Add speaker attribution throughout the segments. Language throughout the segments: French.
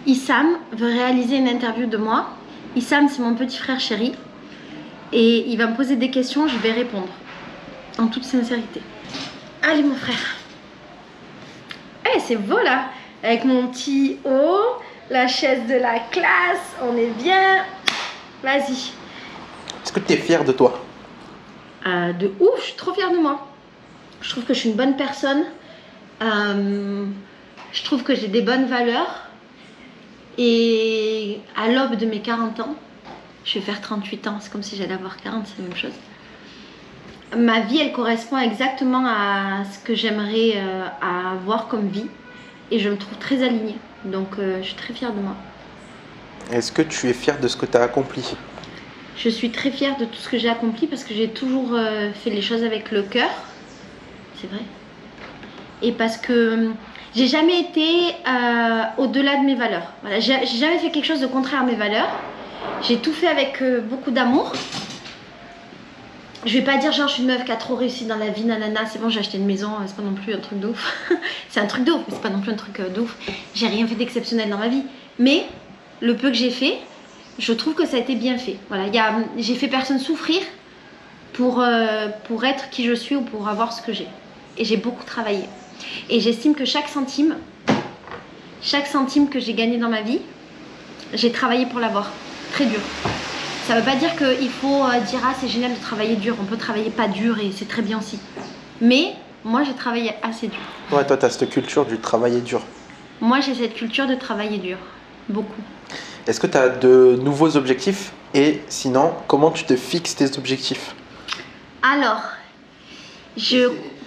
Speaker 1: Issam veut réaliser une interview de moi. Issam, c'est mon petit frère chéri. Et il va me poser des questions, je vais répondre. En toute sincérité. Allez mon frère. Eh, c'est beau là. Avec mon petit haut, la chaise de la classe, on est bien. Vas-y.
Speaker 2: Est-ce que tu es fière de toi?
Speaker 1: De ouf, je suis trop fière de moi. Je trouve que je suis une bonne personne. Je trouve que j'ai des bonnes valeurs. Et à l'aube de mes 40 ans, je vais faire 38 ans, c'est comme si j'allais avoir 40, c'est la même chose. Ma vie, elle correspond exactement à ce que j'aimerais avoir comme vie. Et je me trouve très alignée. Donc je suis très fière de moi.
Speaker 2: Est-ce que tu es fière de ce que tu as accompli?
Speaker 1: Je suis très fière de tout ce que j'ai accompli parce que j'ai toujours fait les choses avec le cœur. C'est vrai. Et parce que j'ai jamais été au-delà de mes valeurs. Voilà, j'ai jamais fait quelque chose de contraire à mes valeurs. J'ai tout fait avec beaucoup d'amour. Je vais pas dire genre je suis une meuf qui a trop réussi dans la vie, nanana, c'est bon j'ai acheté une maison, c'est pas non plus un truc de ouf. C'est un truc de ouf, mais c'est pas non plus un truc de ouf. J'ai rien fait d'exceptionnel dans ma vie. Mais le peu que j'ai fait, je trouve que ça a été bien fait. Voilà, j'ai fait personne souffrir pour être qui je suis ou pour avoir ce que j'ai. Et j'ai beaucoup travaillé. Et j'estime que chaque centime que j'ai gagné dans ma vie, j'ai travaillé pour l'avoir. Très dur. Ça veut pas dire qu'il faut dire ah c'est génial de travailler dur. On peut travailler pas dur et c'est très bien aussi. Mais moi j'ai travaillé assez dur.
Speaker 2: Ouais, toi tu as cette culture du travailler dur.
Speaker 1: Moi j'ai cette culture de travailler dur. Beaucoup.
Speaker 2: Est-ce que tu as de nouveaux objectifs? Et sinon, comment tu te fixes tes objectifs?
Speaker 1: Alors,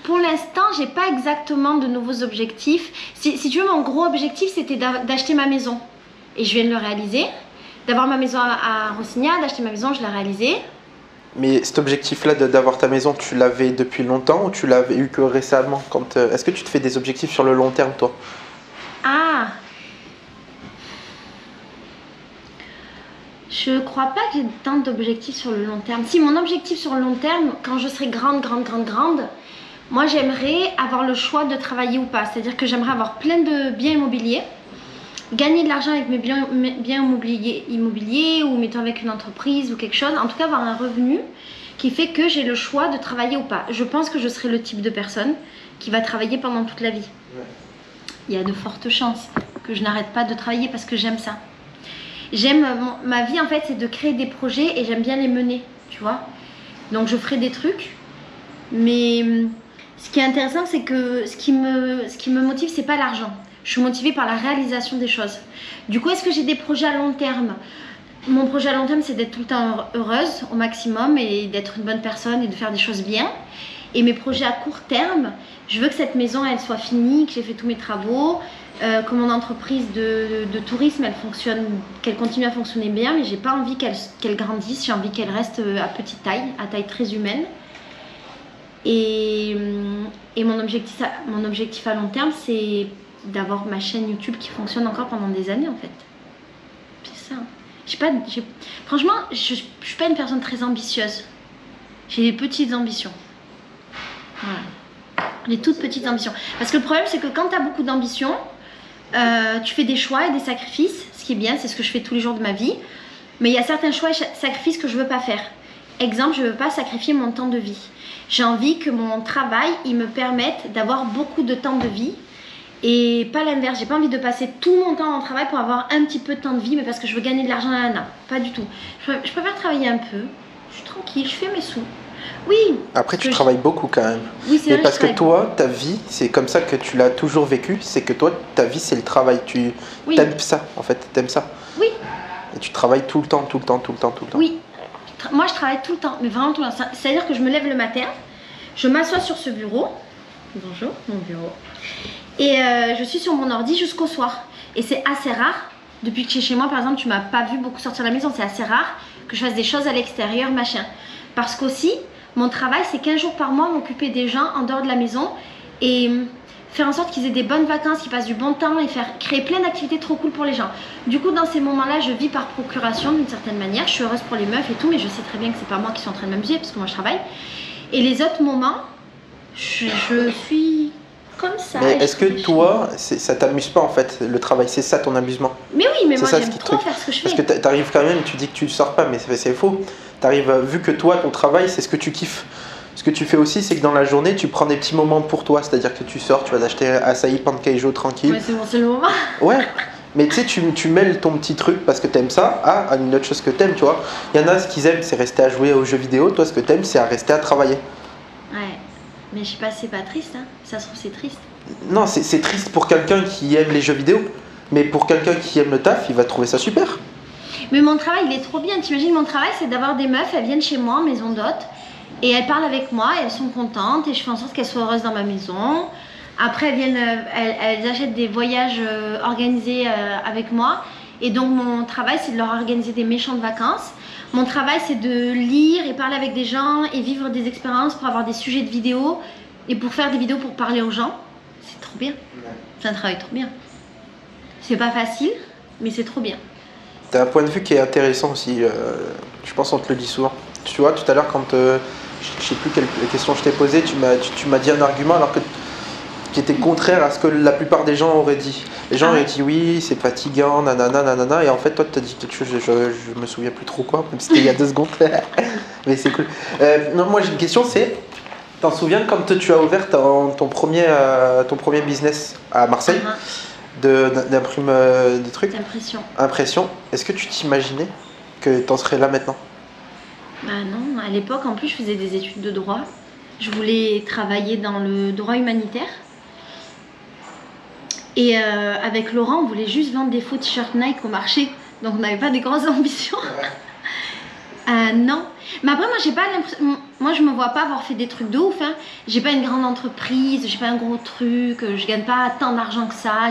Speaker 1: pour l'instant, j'ai pas exactement de nouveaux objectifs. Si tu veux, mon gros objectif, c'était d'acheter ma maison. Et je viens de le réaliser. D'avoir ma maison à Rossigna, d'acheter ma maison, je l'ai réalisé.
Speaker 2: Mais cet objectif-là d'avoir ta maison, tu l'avais depuis longtemps ou tu l'avais eu que récemment? Est-ce que tu te fais des objectifs sur le long terme, toi?
Speaker 1: Ah, je crois pas que j'ai tant d'objectifs sur le long terme. Si, mon objectif sur le long terme, quand je serai grande, moi j'aimerais avoir le choix de travailler ou pas. C'est-à-dire que j'aimerais avoir plein de biens immobiliers, gagner de l'argent avec mes biens immobiliers ou mettons avec une entreprise ou quelque chose. En tout cas avoir un revenu qui fait que j'ai le choix de travailler ou pas. Je pense que je serai le type de personne qui va travailler pendant toute la vie. Ouais. Il y a de fortes chances que je n'arrête pas de travailler parce que j'aime ça. Ma vie en fait c'est de créer des projets et j'aime bien les mener, tu vois. Donc je ferai des trucs, mais ce qui est intéressant c'est que ce qui me motive c'est pas l'argent. Je suis motivée par la réalisation des choses. Du coup, est-ce que j'ai des projets à long terme? Mon projet à long terme c'est d'être tout le temps heureuse au maximum et d'être une bonne personne et de faire des choses bien. Et mes projets à court terme, je veux que cette maison elle soit finie, que j'ai fait tous mes travaux, que mon entreprise de tourisme elle fonctionne, qu'elle continue à fonctionner bien, mais j'ai pas envie qu'elle grandisse, j'ai envie qu'elle reste à petite taille, à taille très humaine. Et mon objectif à long terme c'est d'avoir ma chaîne YouTube qui fonctionne encore pendant des années en fait. C'est ça. Franchement, je suis pas une personne très ambitieuse. J'ai des petites ambitions. Voilà. Des toutes petites ambitions. Parce que le problème c'est que quand tu as beaucoup d'ambition, tu fais des choix et des sacrifices. Ce qui est bien, c'est ce que je fais tous les jours de ma vie. Mais il y a certains choix et sacrifices que je veux pas faire. Exemple, je veux pas sacrifier mon temps de vie. J'ai envie que mon travail, il me permette d'avoir beaucoup de temps de vie. Et pas l'inverse, j'ai pas envie de passer tout mon temps en travail pour avoir un petit peu de temps de vie, mais parce que je veux gagner de l'argent, pas du tout. Je préfère travailler un peu, je suis tranquille, je fais mes sous. Oui.
Speaker 2: Après, tu travailles beaucoup quand même.
Speaker 1: Oui, c'est vrai.
Speaker 2: Parce que toi, ta vie, c'est comme ça que tu l'as toujours vécu, c'est que toi, ta vie, c'est le travail. Tu aimes ça, en fait, t'aimes ça.
Speaker 1: Oui.
Speaker 2: Et tu travailles tout le temps.
Speaker 1: Oui. Moi, je travaille tout le temps, mais vraiment tout le temps. C'est-à-dire que je me lève le matin, je m'assois sur ce bureau. Bonjour, mon bureau. Et je suis sur mon ordi jusqu'au soir. Et c'est assez rare, depuis que tu es chez moi par exemple, tu m'as pas vu beaucoup sortir de la maison, c'est assez rare que je fasse des choses à l'extérieur, machin. Parce qu'aussi, mon travail c'est 15 jours par mois m'occuper des gens en dehors de la maison et faire en sorte qu'ils aient des bonnes vacances, qu'ils passent du bon temps et créer plein d'activités trop cool pour les gens. Du coup, dans ces moments-là, je vis par procuration d'une certaine manière. Je suis heureuse pour les meufs et tout, mais je sais très bien que c'est pas moi qui suis en train de m'amuser parce que moi je travaille. Et les autres moments, je suis... comme ça.
Speaker 2: Mais est-ce que toi, ça t'amuse pas en fait, le travail, c'est ça ton amusement?
Speaker 1: Mais oui, mais moi
Speaker 2: ça,
Speaker 1: j'aime trop faire ce que je fais.
Speaker 2: Parce que t'arrives quand même, tu dis que tu sors pas, mais c'est faux. T'arrives, vu que toi, ton travail, c'est ce que tu kiffes. Ce que tu fais aussi, c'est que dans la journée, tu prends des petits moments pour toi. C'est-à-dire que tu sors, tu vas t'acheter açaï, pankeijo, tranquille.
Speaker 1: Ouais, c'est mon seul moment.
Speaker 2: Ouais, mais tu sais, tu mêles ton petit truc parce que t'aimes ça à une autre chose que t'aimes, tu vois. Il y en a, ce qu'ils aiment, c'est rester à jouer aux jeux vidéo. Toi, ce que t'aimes, c'est à rester à travailler.
Speaker 1: Ouais, mais je sais pas, c'est pas triste, hein. Ça se trouve, c'est triste.
Speaker 2: Non, c'est triste pour quelqu'un qui aime les jeux vidéo. Mais pour quelqu'un qui aime le taf, il va trouver ça super.
Speaker 1: Mais mon travail, il est trop bien. T'imagines, mon travail, c'est d'avoir des meufs, elles viennent chez moi en maison d'hôte. Et elles parlent avec moi, et elles sont contentes, et je fais en sorte qu'elles soient heureuses dans ma maison. Après, elles viennent, elles achètent des voyages organisés avec moi. Et donc, mon travail, c'est de leur organiser des méchantes vacances. Mon travail, c'est de lire et parler avec des gens et vivre des expériences pour avoir des sujets de vidéos et pour faire des vidéos pour parler aux gens. C'est trop bien. C'est un travail trop bien. C'est pas facile, mais c'est trop bien.
Speaker 2: T'as un point de vue qui est intéressant aussi. Je pense qu'on te le dit souvent. Tu vois, tout à l'heure, quand je sais plus quelle question je t'ai posée, tu m'as dit un argument alors que qui était contraire à ce que la plupart des gens auraient dit. Les gens auraient dit oui, c'est fatigant, nanana, nanana, et en fait, toi, tu as dit quelque chose, je me souviens plus trop quoi, même si c'était il y a 2 secondes. Mais c'est cool. Non, moi, j'ai une question, c'est, t'en souviens quand tu as ouvert ton premier business à Marseille, d'imprime de trucs Impression. Est-ce que tu t'imaginais que t'en serais là maintenant?
Speaker 1: Bah non, à l'époque, en plus, je faisais des études de droit. Je voulais travailler dans le droit humanitaire. Et avec Laurent, on voulait juste vendre des faux t-shirts Nike au marché. Donc on n'avait pas des grosses ambitions. Non. Mais après, moi, j'ai pas l'impression. Moi, je me vois pas avoir fait des trucs de ouf. Hein. J'ai pas une grande entreprise, j'ai pas un gros truc, je gagne pas tant d'argent que ça,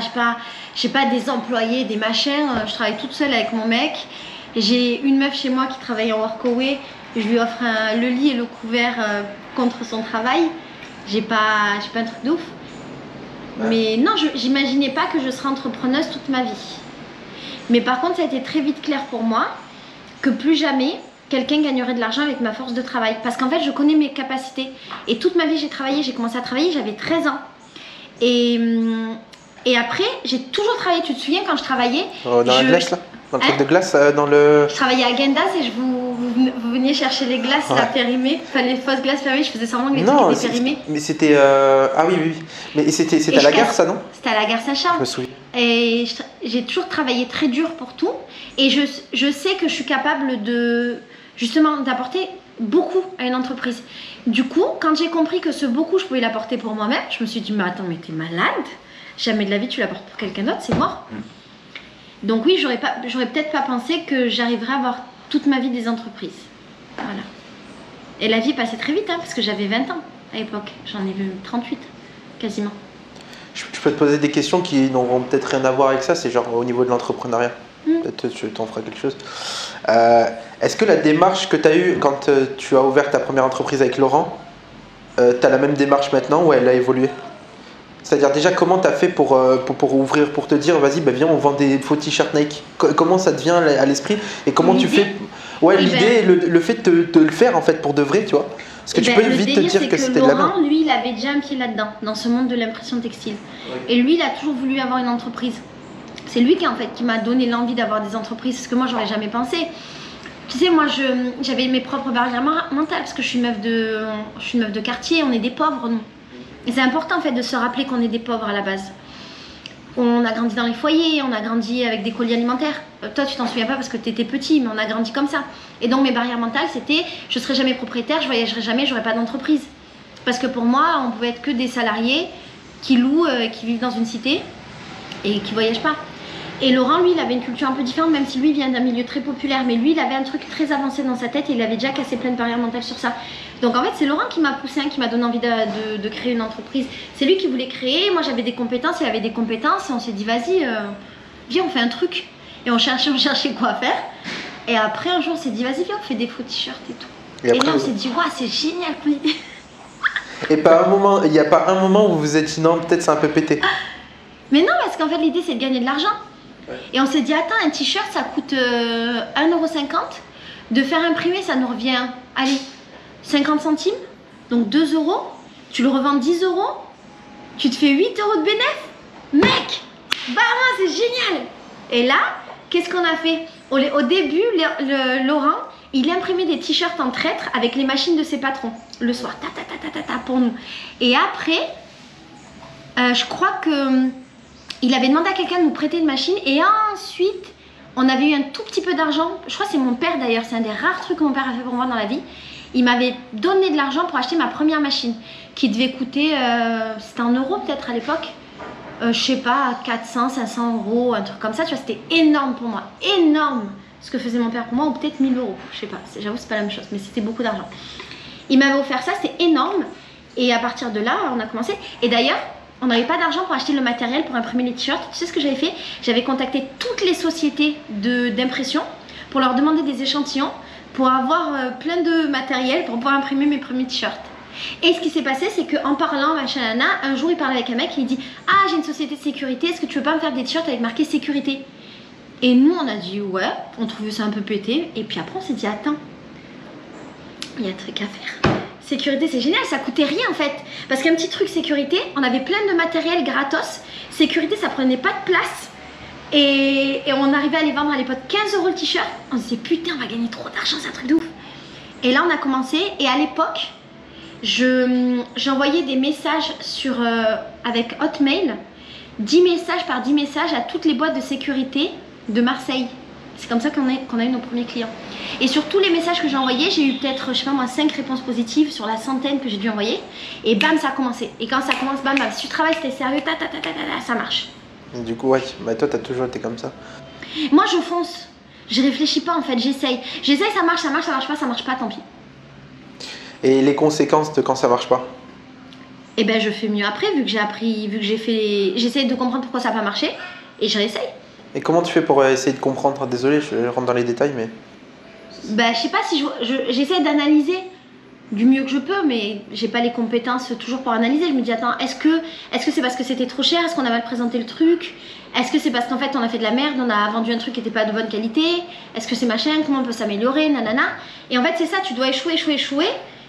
Speaker 1: j'ai pas des employés, des machins. Je travaille toute seule avec mon mec. J'ai une meuf chez moi qui travaille en workaway. Je lui offre le lit et le couvert contre son travail. J'ai pas un truc de ouf. Ouais. Mais non, j'imaginais pas que je serais entrepreneuse toute ma vie. Mais par contre, ça a été très vite clair pour moi que plus jamais quelqu'un gagnerait de l'argent avec ma force de travail. Parce qu'en fait, je connais mes capacités. Et toute ma vie, j'ai commencé à travailler, j'avais 13 ans. Et après, j'ai toujours travaillé. Tu te souviens quand je travaillais
Speaker 2: dans la glace, là? Dans le truc de glace, dans le...
Speaker 1: Je travaillais à Gendas et vous veniez chercher les glaces là, périmées, enfin les fausses glaces périmées, je faisais semblant que les trucs étaient périmés.
Speaker 2: Mais c'était... Ah oui. Mais c'était à la gare, ça, non?
Speaker 1: C'était à la gare Saint-Charles.
Speaker 2: Je me souviens.
Speaker 1: Et j'ai toujours travaillé très dur pour tout. Et je sais que je suis capable de, justement, d'apporter beaucoup à une entreprise. Du coup, quand j'ai compris que ce beaucoup, je pouvais l'apporter pour moi-même, je me suis dit, mais attends, mais t'es malade? Jamais de la vie tu l'apportes pour quelqu'un d'autre, c'est mort. Donc oui, j'aurais peut-être pas pensé que j'arriverais à avoir toute ma vie des entreprises. Voilà. Et la vie passait très vite, hein, parce que j'avais 20 ans à l'époque. J'en ai vu 38, quasiment.
Speaker 2: Je peux te poser des questions qui n'auront peut-être rien à voir avec ça, c'est genre au niveau de l'entrepreneuriat. Peut-être tu t'en feras quelque chose. Est-ce que la démarche que tu as eue quand tu as ouvert ta première entreprise avec Laurent, tu as la même démarche maintenant ou elle a évolué? C'est-à-dire déjà comment tu as fait pour ouvrir, pour te dire vas-y viens on vend des faux t-shirts Nike. Comment ça te vient à l'esprit et comment tu fais? Ouais, l'idée, le fait de le faire en fait pour de vrai, tu vois. Parce que tu peux vite te dire que c'était de la merde.
Speaker 1: Laurent, lui, il avait déjà un pied là-dedans, dans ce monde de l'impression textile. Ouais. Et lui, il a toujours voulu avoir une entreprise. C'est lui qui m'a donné l'envie d'avoir des entreprises, parce que moi, j'aurais jamais pensé. Tu sais, moi, j'avais mes propres barrières mentales, parce que je suis une meuf de quartier, on est des pauvres, nous. Et c'est important, en fait, de se rappeler qu'on est des pauvres à la base. On a grandi dans les foyers, on a grandi avec des colis alimentaires. Toi, tu t'en souviens pas parce que tu étais petit, mais on a grandi comme ça. Et donc, mes barrières mentales, c'était je serai jamais propriétaire, je voyagerai jamais, j'aurai pas d'entreprise. Parce que pour moi, on pouvait être que des salariés qui louent, qui vivent dans une cité et qui voyagent pas. Et Laurent, lui, il avait une culture un peu différente, même si lui vient d'un milieu très populaire. Mais lui, il avait un truc très avancé dans sa tête et il avait déjà cassé plein de barrières mentales sur ça. Donc en fait, c'est Laurent qui m'a poussé, qui m'a donné envie de créer une entreprise. C'est lui qui voulait créer, moi j'avais des compétences, il avait des compétences. Et on s'est dit, vas-y, viens, on fait un truc. Et on cherchait quoi faire. Et après, un jour, on s'est dit, vas-y, viens, on fait des faux t-shirts et tout. Et là, on s'est dit, waouh, c'est génial comme idée.
Speaker 2: Et pas un moment, il n'y a pas un moment où vous vous êtes dit, non, peut-être c'est un peu pété.
Speaker 1: Mais non, parce qu'en fait, l'idée, c'est de gagner de l'argent. Ouais. Et on s'est dit, attends, un t-shirt, ça coûte 1,50 €. De faire imprimer, ça nous revient, allez, 50 centimes, donc 2 €. Tu le revends 10 €. tu te fais 8 euros de bénéfice. Mec, bah c'est génial. Et là, qu'est-ce qu'on a fait? Au début, Laurent, il imprimait des t-shirts en traître avec les machines de ses patrons le soir, pour nous. Et après, je crois que il avait demandé à quelqu'un de nous prêter une machine. Et ensuite, on avait eu un tout petit peu d'argent. Je crois que c'est mon père d'ailleurs, c'est un des rares trucs que mon père a fait pour moi dans la vie. Il m'avait donné de l'argent pour acheter ma première machine qui devait coûter, c'était en euros peut-être à l'époque, je sais pas, 400, 500 euros, un truc comme ça. Tu vois, c'était énorme pour moi, énorme ce que faisait mon père pour moi, ou peut-être 1000 euros, je sais pas, j'avoue c'est pas la même chose, mais c'était beaucoup d'argent. Il m'avait offert ça, c'était énorme. Et à partir de là, on a commencé. Et d'ailleurs, on n'avait pas d'argent pour acheter le matériel pour imprimer les t-shirts. Tu sais ce que j'avais fait? J'avais contacté toutes les sociétés d'impression pour leur demander des échantillons pour avoir plein de matériel pour pouvoir imprimer mes premiers t-shirts. Et ce qui s'est passé, c'est qu'en parlant, machin, nana, un jour il parlait avec un mec et il dit: ah, j'ai une société de sécurité, est-ce que tu veux pas me faire des t-shirts avec marqué sécurité? Et nous on a dit ouais, on trouvait ça un peu pété. Et puis après on s'est dit: attends, il y a un truc à faire. Sécurité c'est génial, ça coûtait rien en fait. Parce qu'un petit truc sécurité, on avait plein de matériel gratos. Sécurité ça prenait pas de place. Et on arrivait à les vendre à l'époque 15 euros le t-shirt. On se disait putain, on va gagner trop d'argent, c'est un truc de ouf. Et là on a commencé, et à l'époque j'envoyais des messages avec Hotmail, 10 messages par 10 messages à toutes les boîtes de sécurité de Marseille. C'est comme ça qu'on a eu nos premiers clients. Et sur tous les messages que j'ai envoyés, j'ai eu peut-être, je sais pas moi, 5 réponses positives sur la centaine que j'ai dû envoyer. Et bam, ça a commencé. Et quand ça commence, bam, bam, si tu travailles, si t'es sérieux, ça marche.
Speaker 2: Et du coup, ouais, bah toi, t'as toujours été comme ça.
Speaker 1: Moi, je fonce. Je réfléchis pas en fait, j'essaye. J'essaye, ça marche pas, tant pis.
Speaker 2: Et les conséquences de quand ça marche pas?
Speaker 1: Et ben, je fais mieux après, vu que j'ai appris, vu que j'essaie de comprendre pourquoi ça n'a pas marché, et je réessaye.
Speaker 2: Et comment tu fais pour essayer de comprendre? Désolé, je rentre dans les détails, mais...
Speaker 1: Bah, je sais pas si j'essaie d'analyser du mieux que je peux, mais j'ai pas les compétences toujours pour analyser. Je me dis, attends, est-ce que c'est parce que c'était trop cher? Est-ce qu'on a mal présenté le truc? Est-ce que c'est parce qu'en fait on a fait de la merde, on a vendu un truc qui était pas de bonne qualité? Est-ce que c'est machin? Comment on peut s'améliorer? Nanana. Et en fait, c'est ça, tu dois échouer.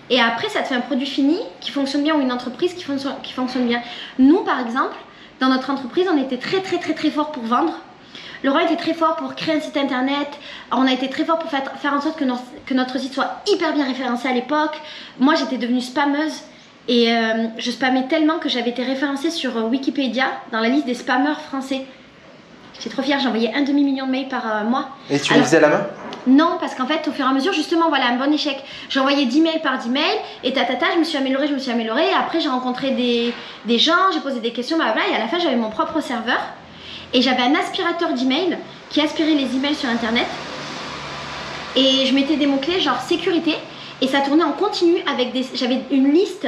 Speaker 1: Et après, ça te fait un produit fini qui fonctionne bien, ou une entreprise qui fonctionne bien. Nous, par exemple, dans notre entreprise, on était très fort pour vendre. Laurent était très fort pour créer un site internet. On a été très fort pour faire en sorte que notre site soit hyper bien référencé à l'époque. Moi, j'étais devenue spammeuse. Et je spammais tellement que j'avais été référencée sur Wikipédia dans la liste des spammeurs français. J'étais trop fière, j'envoyais 1,5 million de mails par mois. Et
Speaker 2: tu le faisais à la main?
Speaker 1: Non, parce qu'en fait, au fur et à mesure, justement, voilà, un bon échec. J'envoyais 10 mails par 10 mails, et je me suis améliorée. Et après, j'ai rencontré des gens, j'ai posé des questions, blablabla, et à la fin, j'avais mon propre serveur. Et j'avais un aspirateur d'emails qui aspirait les emails sur internet. Et je mettais des mots-clés genre sécurité, et ça tournait en continu avec j'avais une liste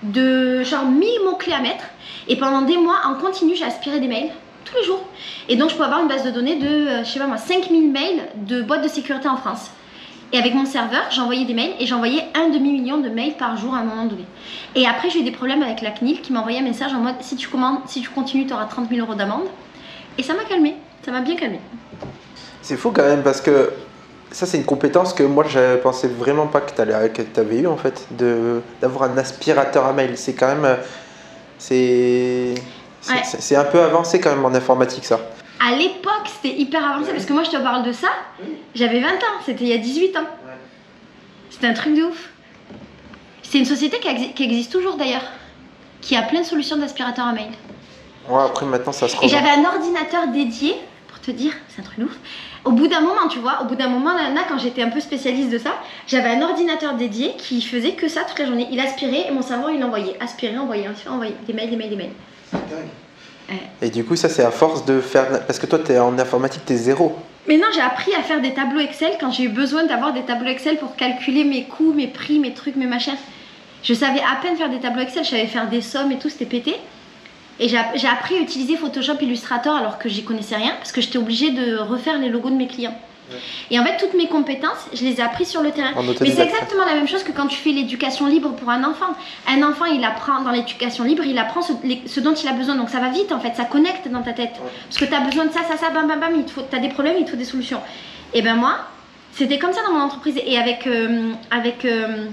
Speaker 1: de genre 1000 mots-clés à mettre. Et pendant des mois, en continu, j'ai aspiré des mails tous les jours. Et donc je peux avoir une base de données de, je sais pas moi, 5000 mails de boîtes de sécurité en France. Et avec mon serveur, j'envoyais des mails, et j'envoyais 1,5 million de mails par jour à un moment donné. Et après, j'ai eu des problèmes avec la CNIL qui m'a envoyé un message en mode: si tu continues, tu auras 30 000 euros d'amende. Et ça m'a calmé, ça m'a bien calmé. C'est
Speaker 2: fou quand même, parce que ça, c'est une compétence que moi, je pensais vraiment pas que tu avais eu en fait, d'avoir un aspirateur à mail. C'est quand même... C'est un peu avancé quand même en informatique, ça.
Speaker 1: À l'époque, c'était hyper avancé, parce que moi, je te parle de ça, j'avais 20 ans, c'était il y a 18 ans. Ouais. C'était un truc de ouf. C'est une société qui existe toujours d'ailleurs, qui a plein de solutions d'aspirateur à mail.
Speaker 2: Ouais, après maintenant ça se revend.
Speaker 1: Et j'avais un ordinateur dédié, pour te dire, c'est un truc de ouf. Au bout d'un moment, tu vois, là, quand j'étais un peu spécialiste de ça, j'avais un ordinateur dédié qui faisait que ça toute la journée. Il aspirait et mon cerveau il envoyait. Aspirer, envoyer des mails.
Speaker 2: C'est dingue. Et du coup, ça c'est à force de faire. Parce que toi, en informatique, t'es zéro.
Speaker 1: Mais non, j'ai appris à faire des tableaux Excel quand j'ai eu besoin d'avoir des tableaux Excel pour calculer mes coûts, mes prix, mes trucs, mes machins. Je savais à peine faire des tableaux Excel, je savais faire des sommes et tout, c'était pété. Et j'ai appris à utiliser Photoshop Illustrator alors que j'y connaissais rien, parce que j'étais obligée de refaire les logos de mes clients. Ouais. Et en fait, toutes mes compétences, je les ai apprises sur le terrain. Mais c'est exactement la même chose que quand tu fais l'éducation libre pour un enfant. Un enfant, il apprend dans l'éducation libre, il apprend ce dont il a besoin. Donc ça va vite en fait, ça connecte dans ta tête. Ouais. Parce que tu as besoin de ça, bam, bam, bam, tu as des problèmes, il te faut des solutions. Et ben moi, C'était comme ça dans mon entreprise. Et avec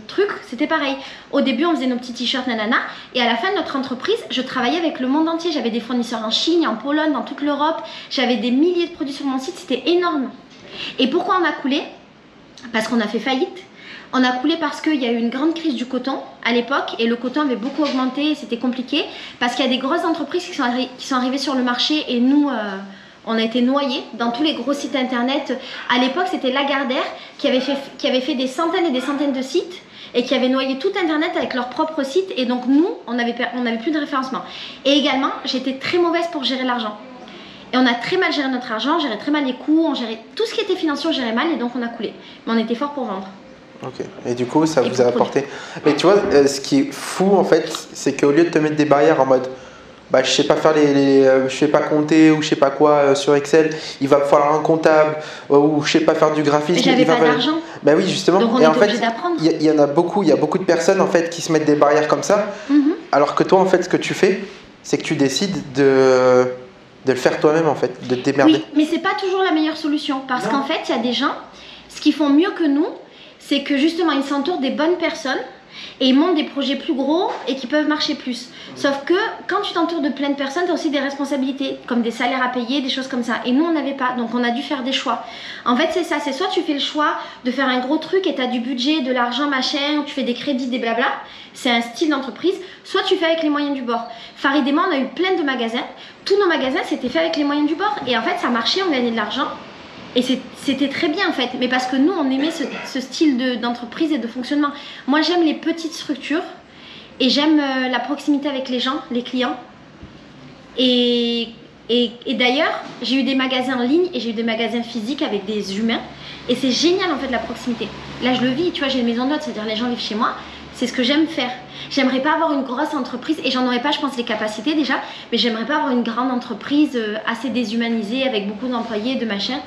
Speaker 1: Truc, c'était pareil. Au début, on faisait nos petits t-shirts, nanana. Et à la fin de notre entreprise, je travaillais avec le monde entier. J'avais des fournisseurs en Chine, en Pologne, dans toute l'Europe. J'avais des milliers de produits sur mon site. C'était énorme. Et pourquoi on a coulé? Parce qu'on a fait faillite. On a coulé parce qu'il y a eu une grande crise du coton à l'époque. Et le coton avait beaucoup augmenté. C'était compliqué. Parce qu'il y a des grosses entreprises qui sont arrivées sur le marché. Et nous... on a été noyés dans tous les gros sites internet. À l'époque, c'était Lagardère qui avait fait des centaines et des centaines de sites et qui avait noyé tout internet avec leur propre site. Et donc nous, on n'avait plus de référencement. Et également, j'étais très mauvaise pour gérer l'argent. Et on a très mal géré notre argent, on gérait très mal les coûts, on gérait tout ce qui était financier, on gérait mal et donc on a coulé. Mais on était fort pour vendre.
Speaker 2: Ok. Et du coup, ça vous a apporté. Mais tu vois, ce qui est fou en fait, c'est qu'au lieu de te mettre des barrières en mode bah, je sais pas faire je sais pas compter ou je sais pas quoi sur Excel, il va falloir un comptable ou je sais pas faire du graphisme.
Speaker 1: J'avais pas d'argent.
Speaker 2: Bah oui, justement.
Speaker 1: Donc on
Speaker 2: et en fait, il y en a beaucoup, il y a beaucoup de personnes en fait qui se mettent des barrières comme ça. Alors que toi en fait, ce que tu fais, c'est que tu décides de le faire toi-même en fait, de te démerder.
Speaker 1: Oui, mais c'est pas toujours la meilleure solution parce qu'en fait, il y a des gens, ce qu'ils font mieux que nous, c'est que justement ils s'entourent des bonnes personnes. Et ils montent des projets plus gros et qui peuvent marcher plus. Sauf que quand tu t'entoures de plein de personnes, tu as aussi des responsabilités, comme des salaires à payer, des choses comme ça. Et nous, on n'avait pas, donc on a dû faire des choix. En fait, c'est ça, c'est soit tu fais le choix de faire un gros truc et tu as du budget, de l'argent, machin, ou tu fais des crédits, des blabla. C'est un style d'entreprise. Soit tu fais avec les moyens du bord. Farid et moi, on a eu plein de magasins. Tous nos magasins, c'était fait avec les moyens du bord. Et en fait, ça marchait, on gagnait de l'argent. Et c'était très bien en fait, mais parce que nous on aimait ce style d'entreprise et de fonctionnement. Moi j'aime les petites structures et j'aime la proximité avec les gens, les clients. Et d'ailleurs j'ai eu des magasins en ligne et j'ai eu des magasins physiques avec des humains. Et c'est génial en fait la proximité. Là je le vis, tu vois, j'ai une maison d'hôte, c'est-à-dire les gens vivent chez moi. C'est ce que j'aime faire. J'aimerais pas avoir une grosse entreprise et j'en aurais pas, je pense, les capacités déjà. Mais j'aimerais pas avoir une grande entreprise assez déshumanisée avec beaucoup d'employés, de machins.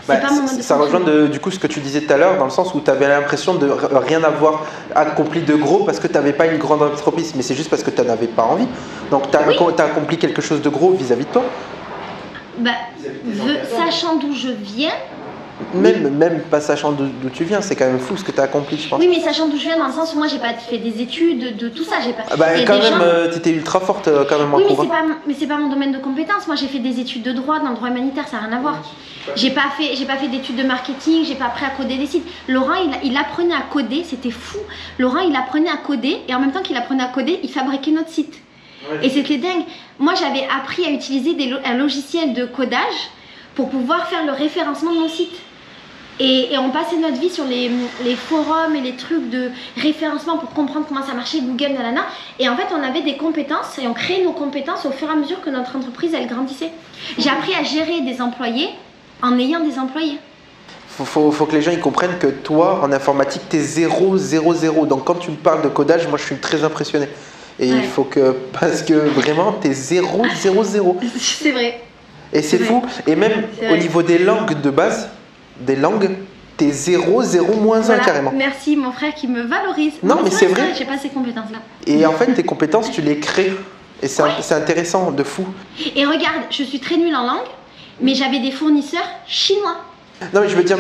Speaker 2: Bah, ça rejoint du coup ce que tu disais tout à l'heure, dans le sens où tu avais l'impression de rien avoir accompli de gros parce que tu n'avais pas une grande entreprise, mais c'est juste parce que tu n'en avais pas envie. Donc tu as accompli quelque chose de gros vis-à-vis de toi.
Speaker 1: Bah, sachant d'où je viens.
Speaker 2: Même pas sachant d'où tu viens, c'est quand même fou ce que tu as accompli, je pense.
Speaker 1: Oui, mais sachant d'où je viens, dans le sens où moi j'ai pas fait des études, de tout ça.
Speaker 2: Quand même, tu étais ultra forte quand même en cours.
Speaker 1: Oui, mais c'est pas mon domaine de compétence. Moi j'ai fait des études de droit, dans le droit humanitaire, ça n'a rien à voir. J'ai pas fait d'études de marketing, j'ai pas appris à coder des sites. Laurent, il apprenait à coder, c'était fou. Laurent, il apprenait à coder et en même temps qu'il apprenait à coder, il fabriquait notre site. Et c'était dingue. Moi j'avais appris à utiliser un logiciel de codage pour pouvoir faire le référencement de mon site. Et on passait notre vie sur les forums et les trucs de référencement pour comprendre comment ça marchait, Google, nanana. Et en fait, on avait des compétences et on créait nos compétences au fur et à mesure que notre entreprise, elle grandissait. J'ai appris à gérer des employés en ayant des employés.
Speaker 2: Faut que les gens ils comprennent que toi, en informatique, tu es 0, 0, 0. Donc quand tu me parles de codage, moi je suis très impressionné. Et il faut que, parce que vraiment, tu es 0, 0, 0.
Speaker 1: C'est vrai.
Speaker 2: Et c'est fou. Et même au niveau des langues de base, t'es 0, 0, moins 1 carrément.
Speaker 1: Merci mon frère qui me valorise.
Speaker 2: Non, mais c'est vrai.
Speaker 1: J'ai pas ces compétences-là.
Speaker 2: Et en fait, tes compétences, tu les crées. Et c'est intéressant, de fou.
Speaker 1: Et regarde, je suis très nulle en langue, mais j'avais des fournisseurs chinois.
Speaker 2: Non, mais je veux dire,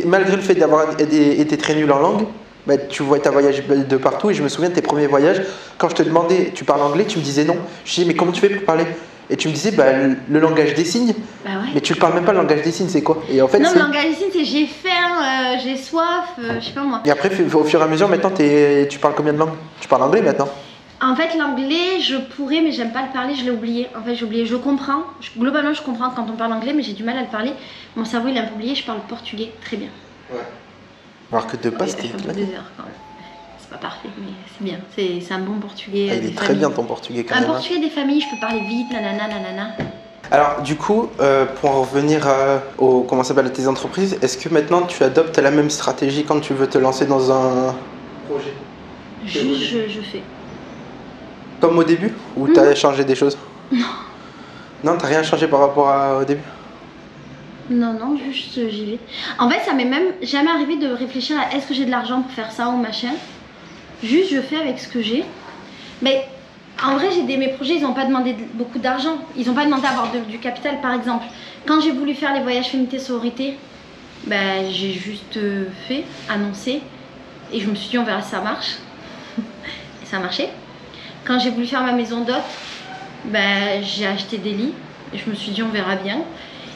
Speaker 2: malgré le fait d'avoir été très nul en langue, bah, tu as voyagé de partout. Et je me souviens de tes premiers voyages. Quand je te demandais, tu parles anglais, tu me disais non. Je disais, mais comment tu fais pour parler ? Et tu me disais, bah, le langage des signes.
Speaker 1: Bah ouais.
Speaker 2: Mais tu ne parles même pas le langage des signes, c'est quoi ? Et en fait,
Speaker 1: non, le langage des signes, c'est j'ai faim, j'ai soif, je sais pas moi.
Speaker 2: Et après, au fur et à mesure, maintenant, tu parles combien de langues ? Tu parles anglais maintenant ?
Speaker 1: En fait, l'anglais, je pourrais, mais j'aime pas le parler, je l'ai oublié. En fait, j'ai oublié. Je comprends. Globalement, je comprends quand on parle anglais, mais j'ai du mal à le parler. Mon cerveau, il a un peu oublié. Je parle portugais très bien.
Speaker 2: Ouais. Alors que de base, t'es
Speaker 1: éclaté. 2 heures quand même. C'est pas parfait, mais c'est bien. C'est un bon portugais.
Speaker 2: Il est très bien ton portugais quand même.
Speaker 1: Un portugais des familles, je peux parler vite, nanana, nanana.
Speaker 2: Alors, du coup, pour en revenir comment s'appelle tes entreprises, est-ce que maintenant tu adoptes la même stratégie quand tu veux te lancer dans un projet ?
Speaker 1: Juste, je fais.
Speaker 2: Comme au début ? Ou t'as changé des choses ?
Speaker 1: Non.
Speaker 2: Non, t'as rien changé par rapport au début ?
Speaker 1: Non, juste j'y vais. En fait, ça m'est même jamais arrivé de réfléchir à est-ce que j'ai de l'argent pour faire ça ou machin. Juste, je fais avec ce que j'ai. Mais en vrai, mes projets, ils n'ont pas demandé beaucoup d'argent. Ils n'ont pas demandé à avoir du capital, par exemple. Quand j'ai voulu faire les voyages féminité sororité, Ben, j'ai juste fait, annoncé, et je me suis dit on verra si ça marche. Et ça a marché. Quand j'ai voulu faire ma maison d'hôte, ben, j'ai acheté des lits, et je me suis dit on verra bien.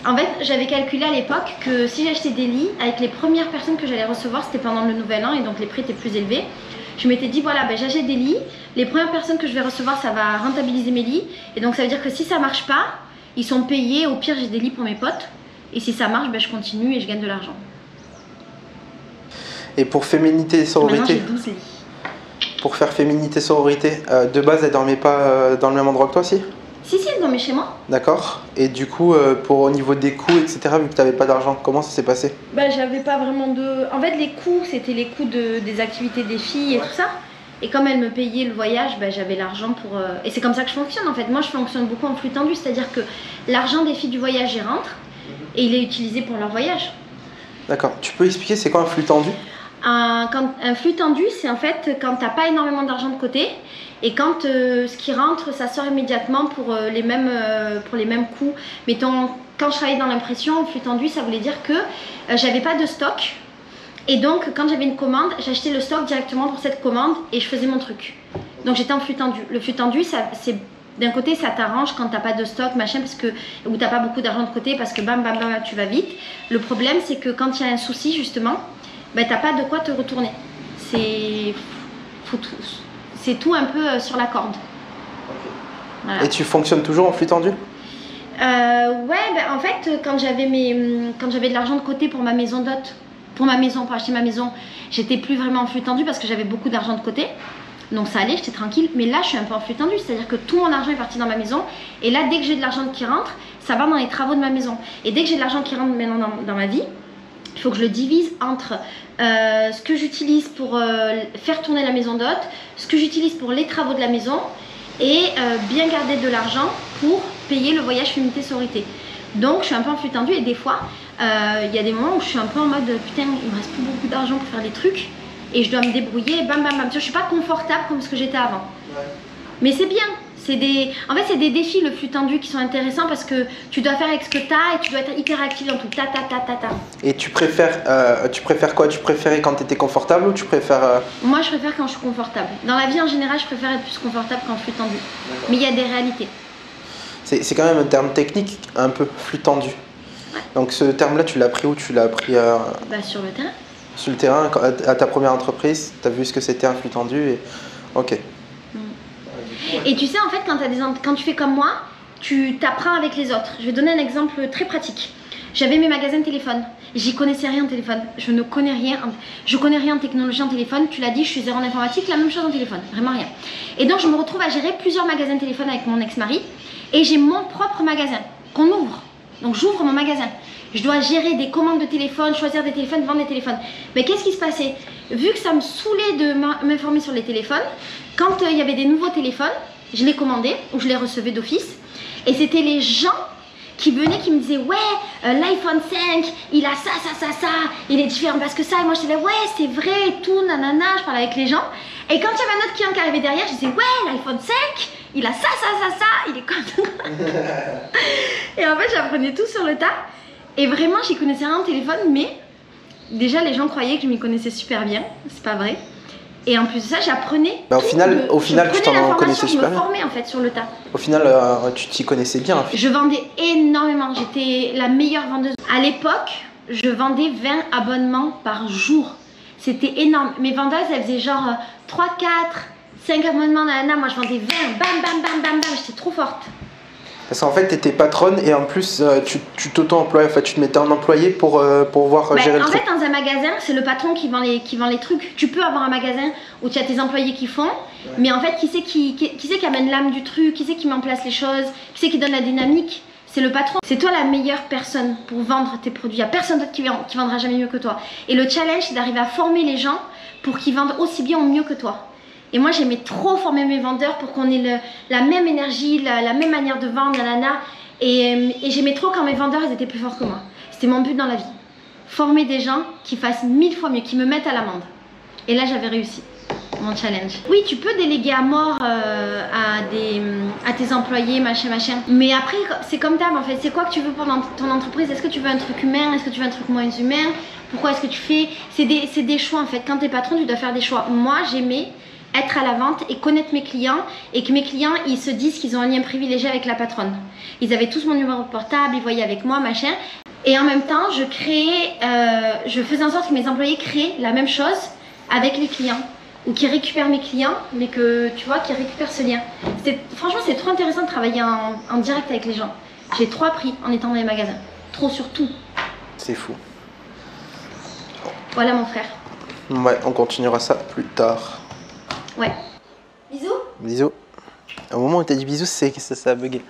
Speaker 1: En fait, j'avais calculé à l'époque que si j'achetais des lits, avec les premières personnes que j'allais recevoir, c'était pendant le nouvel an, et donc les prix étaient plus élevés. Je m'étais dit voilà, ben, j'achète des lits, les premières personnes que je vais recevoir, ça va rentabiliser mes lits, et donc ça veut dire que si ça marche pas, ils sont payés, au pire j'ai des lits pour mes potes, et si ça marche, ben, je continue et je gagne de l'argent.
Speaker 2: Et pour féminité et sororité,
Speaker 1: Maintenant j'ai 12 lits.
Speaker 2: pour faire féminité sororité, de base elle dormait pas dans le même endroit que toi aussi?
Speaker 1: Si, elle dormait chez moi.
Speaker 2: D'accord. Et du coup, pour au niveau des coûts, etc., vu que tu n'avais pas d'argent, comment ça s'est passé?
Speaker 1: Bah, j'avais pas vraiment de... En fait, les coûts, c'était les coûts des activités des filles et tout ça. Et comme elle me payait le voyage, bah, j'avais l'argent pour... Et c'est comme ça que je fonctionne en fait. Moi, je fonctionne beaucoup en flux tendu, c'est-à-dire que l'argent des filles du voyage, il rentre et il est utilisé pour leur voyage.
Speaker 2: D'accord. Tu peux expliquer c'est quoi un flux tendu?
Speaker 1: Un flux tendu, c'est en fait quand t'as pas énormément d'argent de côté et quand ce qui rentre, ça sort immédiatement pour les mêmes coûts. Mettons, quand je travaillais dans l'impression, flux tendu, ça voulait dire que j'avais pas de stock. Et donc, quand j'avais une commande, j'achetais le stock directement pour cette commande et je faisais mon truc. Donc, j'étais en flux tendu. Le flux tendu, c'est d'un côté, ça t'arrange quand t'as pas de stock, machin, ou t'as pas beaucoup d'argent de côté parce que bam, bam, bam, tu vas vite. Le problème, c'est que quand il y a un souci, justement, ben, t'as pas de quoi te retourner. C'est tout un peu sur la corde. Voilà.
Speaker 2: Et tu fonctionnes toujours en flux tendu?
Speaker 1: Ouais, ben, en fait, quand j'avais de l'argent de côté pour ma maison d'hôte, pour acheter ma maison, j'étais plus vraiment en flux tendu parce que j'avais beaucoup d'argent de côté. Donc ça allait, j'étais tranquille. Mais là, je suis un peu en flux tendu, c'est-à-dire que tout mon argent est parti dans ma maison. Et là, dès que j'ai de l'argent qui rentre, ça va dans les travaux de ma maison. Et dès que j'ai de l'argent qui rentre maintenant dans ma vie, il faut que je le divise entre ce que j'utilise pour faire tourner la maison d'hôte, ce que j'utilise pour les travaux de la maison et bien garder de l'argent pour payer le voyage féminité sororité. Donc je suis un peu en flux tendu et des fois il y a des moments où je suis un peu en mode putain il me reste plus beaucoup d'argent pour faire des trucs et je dois me débrouiller, bam bam bam. Je suis pas confortable comme ce que j'étais avant. Ouais. Mais c'est bien. En fait, c'est des défis le flux tendu qui sont intéressants parce que tu dois faire avec ce que tu as et tu dois être hyper actif dans tout. Ta.
Speaker 2: Et tu préfères quoi? Tu préférais quand tu étais confortable ou tu préfères...
Speaker 1: Moi, je préfère quand je suis confortable. Dans la vie en général, je préfère être plus confortable qu'en flux tendu. Mais il y a des réalités. C'est
Speaker 2: quand même un terme technique, un peu, flux tendu. Ouais. Donc ce terme-là, tu l'as appris où? Tu l'as appris
Speaker 1: bah, sur le terrain.
Speaker 2: Sur le terrain, à ta première entreprise, tu as vu ce que c'était un flux tendu et... Ok.
Speaker 1: Et tu sais, en fait, quand tu fais comme moi, tu t'apprends avec les autres. Je vais donner un exemple très pratique. J'avais mes magasins de téléphone. J'y connaissais rien en téléphone. Je ne connais rien. Je connais rien en technologie en téléphone. Tu l'as dit, je suis zéro en informatique, la même chose en téléphone. Vraiment rien. Et donc, je me retrouve à gérer plusieurs magasins de téléphone avec mon ex-mari. Et j'ai mon propre magasin qu'on ouvre. Donc, j'ouvre mon magasin. Je dois gérer des commandes de téléphone, choisir des téléphones, vendre des téléphones. Mais qu'est-ce qui se passait? Vu que ça me saoulait de m'informer sur les téléphones, quand il y avait des nouveaux téléphones, je les commandais ou je les recevais d'office. Et c'était les gens qui venaient, qui me disaient ouais, l'iPhone 5, il a ça, il est différent parce que ça. Et moi je disais ouais, c'est vrai, tout, nanana, je parlais avec les gens. Et quand il y avait un autre client qui arrivait derrière, je disais ouais, l'iPhone 5, il a ça, il est comme ça. Et en fait, j'apprenais tout sur le tas. Et vraiment, j'y connaissais rien en téléphone, mais déjà les gens croyaient que je m'y connaissais super bien. C'est pas vrai. Et en plus de ça, j'apprenais.
Speaker 2: Bah, au final, tu t'en connaissais super bien.
Speaker 1: Je me formais en fait sur le tas.
Speaker 2: Au final, tu t'y connaissais bien.
Speaker 1: Je vendais énormément. J'étais la meilleure vendeuse. À l'époque, je vendais 20 abonnements par jour. C'était énorme. Mes vendeuses, elles faisaient genre 3, 4, 5 abonnements. Nanana. Moi, je vendais 20. Bam, bam, bam, bam, bam. J'étais trop forte.
Speaker 2: Parce qu'en fait, tu étais patronne et en plus, tu t'auto-employais, en fait, tu te mettais en employé pour pouvoir gérer le truc.
Speaker 1: En fait, dans un magasin, c'est le patron qui vend les trucs. Tu peux avoir un magasin où tu as tes employés qui font, mais en fait, qui c'est qui amène l'âme du truc, qui c'est qui met en place les choses, qui c'est qui donne la dynamique? C'est le patron. C'est toi la meilleure personne pour vendre tes produits. Il n'y a personne d'autre qui vendra jamais mieux que toi. Et le challenge, c'est d'arriver à former les gens pour qu'ils vendent aussi bien ou mieux que toi. Et moi, j'aimais trop former mes vendeurs pour qu'on ait la même énergie, la même manière de vendre, nanana. Et j'aimais trop quand mes vendeurs, ils étaient plus forts que moi. C'était mon but dans la vie. Former des gens qui fassent 1000 fois mieux, qui me mettent à l'amende. Et là, j'avais réussi. mon challenge. Oui, tu peux déléguer à mort à tes employés, machin. Mais après, c'est comme d'hab en fait. C'est quoi que tu veux pour ton entreprise? Est-ce que tu veux un truc humain? Est-ce que tu veux un truc moins humain? Pourquoi est-ce que tu fais? C'est des choix en fait. Quand t'es patron, tu dois faire des choix. Moi, j'aimais être à la vente et connaître mes clients et que mes clients ils se disent qu'ils ont un lien privilégié avec la patronne. Ils avaient tous mon numéro de portable, ils voyaient avec moi, machin. Et en même temps, je faisais en sorte que mes employés créent la même chose avec les clients ou qui récupèrent mes clients, mais que tu vois, qui récupèrent ce lien. Franchement, c'est trop intéressant de travailler en direct avec les gens. J'ai trop appris en étant dans les magasins. Trop sur tout.
Speaker 2: C'est fou.
Speaker 1: Voilà mon frère.
Speaker 2: Ouais, on continuera ça plus tard.
Speaker 1: Ouais. Bisous.
Speaker 2: Bisous. Au moment où t'as dit bisous, ça a bugué.